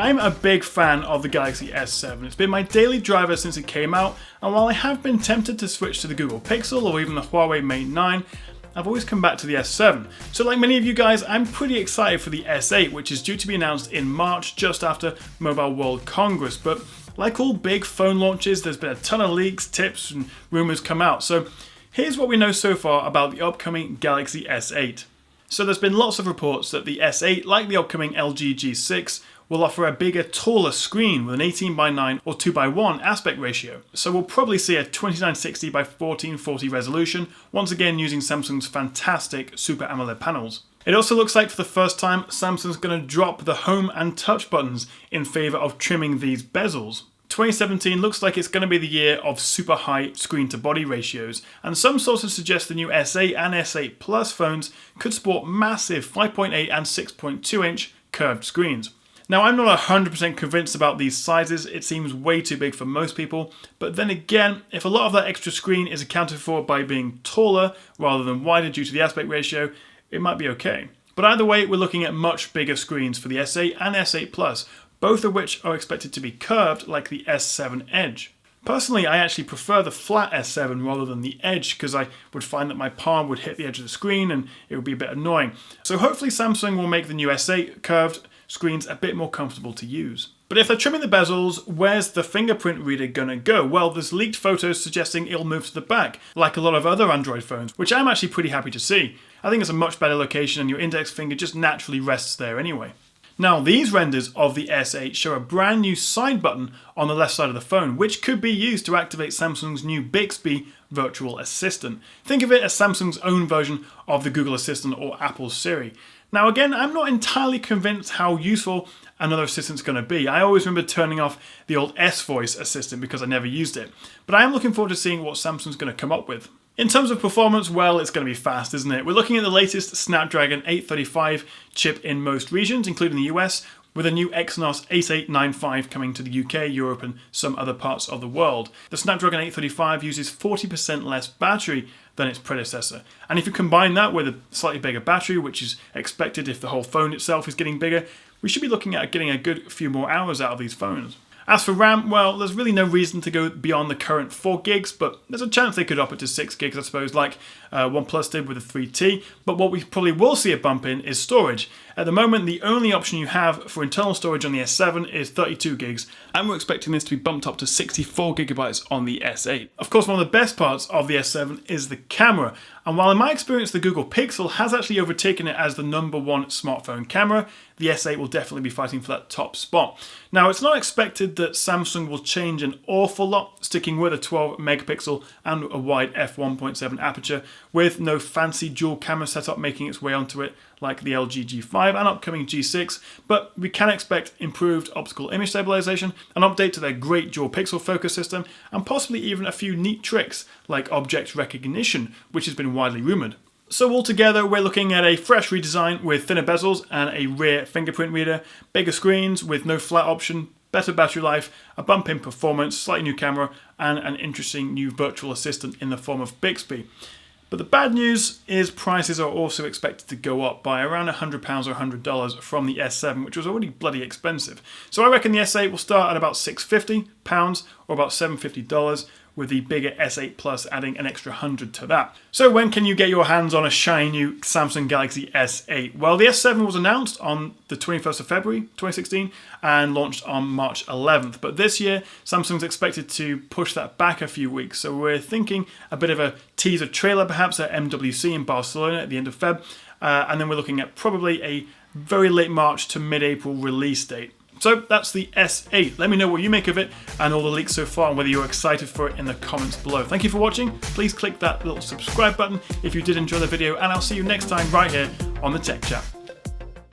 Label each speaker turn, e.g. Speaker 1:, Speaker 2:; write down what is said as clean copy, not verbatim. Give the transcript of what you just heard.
Speaker 1: I'm a big fan of the Galaxy S7. It's been my daily driver since it came out, and while I have been tempted to switch to the Google Pixel or even the Huawei Mate 9, I've always come back to the S7. So like many of you guys, I'm pretty excited for the S8, which is due to be announced in March just after Mobile World Congress. But like all big phone launches, there's been a ton of leaks, tips and rumours come out. So here's what we know so far about the upcoming Galaxy S8. So there's been lots of reports that the S8, like the upcoming LG G6, will offer a bigger, taller screen with an 18:9 or 2:1 aspect ratio. So we'll probably see a 2960 by 1440 resolution, once again using Samsung's fantastic Super AMOLED panels. It also looks like for the first time, Samsung's going to drop the home and touch buttons in favour of trimming these bezels. 2017 looks like it's going to be the year of super high screen to body ratios, and some sources suggest the new S8 and S8 Plus phones could sport massive 5.8 and 6.2 inch curved screens. Now, I'm not 100% convinced about these sizes. It seems way too big for most people, but then again, if a lot of that extra screen is accounted for by being taller rather than wider due to the aspect ratio, it might be okay. But either way, we're looking at much bigger screens for the S8 and S8 Plus, both of which are expected to be curved like the S7 Edge. Personally, I actually prefer the flat S7 rather than the Edge because I would find that my palm would hit the edge of the screen and it would be a bit annoying. So hopefully Samsung will make the new S8 curved screens a bit more comfortable to use. But if they're trimming the bezels, where's the fingerprint reader gonna go? Well, there's leaked photos suggesting it'll move to the back, like a lot of other Android phones, which I'm actually pretty happy to see. I think it's a much better location and your index finger just naturally rests there anyway. Now, these renders of the S8 show a brand new side button on the left side of the phone, which could be used to activate Samsung's new Bixby virtual assistant. Think of it as Samsung's own version of the Google Assistant or Apple's Siri. Now again, I'm not entirely convinced how useful another assistant's going to be. I always remember turning off the old S-Voice assistant because I never used it. But I am looking forward to seeing what Samsung's going to come up with. In terms of performance, well, it's going to be fast, isn't it? We're looking at the latest Snapdragon 835 chip in most regions, including the US, with a new Exynos 8895 coming to the UK, Europe and some other parts of the world. The Snapdragon 835 uses 40% less battery than its predecessor. And if you combine that with a slightly bigger battery, which is expected if the whole phone itself is getting bigger, we should be looking at getting a good few more hours out of these phones. As for RAM, well, there's really no reason to go beyond the current 4 gigs, but there's a chance they could up it to 6 gigs, I suppose, like OnePlus did with the 3T. But what we probably will see a bump in is storage. At the moment, the only option you have for internal storage on the S7 is 32 gigs, and we're expecting this to be bumped up to 64 gigabytes on the S8. Of course, one of the best parts of the S7 is the camera, and while in my experience the Google Pixel has actually overtaken it as the #1 smartphone camera, the S8 will definitely be fighting for that top spot. Now, it's not expected that Samsung will change an awful lot, sticking with a 12 megapixel and a wide f1.7 aperture, with no fancy dual camera setup making its way onto it like the LG G5 and upcoming G6, but we can expect improved optical image stabilization, an update to their great dual pixel focus system, and possibly even a few neat tricks like object recognition, which has been widely rumored. So altogether, we're looking at a fresh redesign with thinner bezels and a rear fingerprint reader, bigger screens with no flat option, better battery life, a bump in performance, slightly new camera, and an interesting new virtual assistant in the form of Bixby. But the bad news is prices are also expected to go up by around £100 or $100 from the S7, which was already bloody expensive. So I reckon the S8 will start at about £650 or about $750, with the bigger S8 Plus adding an extra 100 to that. So when can you get your hands on a shiny new Samsung Galaxy S8? Well, the S7 was announced on the 21st of February 2016 and launched on March 11th. But this year, Samsung's expected to push that back a few weeks. So we're thinking a bit of a teaser trailer perhaps at MWC in Barcelona at the end of Feb. And then we're looking at probably a very late March to mid-April release date. So that's the S8. Let me know what you make of it and all the leaks so far and whether you're excited for it in the comments below. Thank you for watching. Please click that little subscribe button if you did enjoy the video, and I'll see you next time right here on the Tech Chat.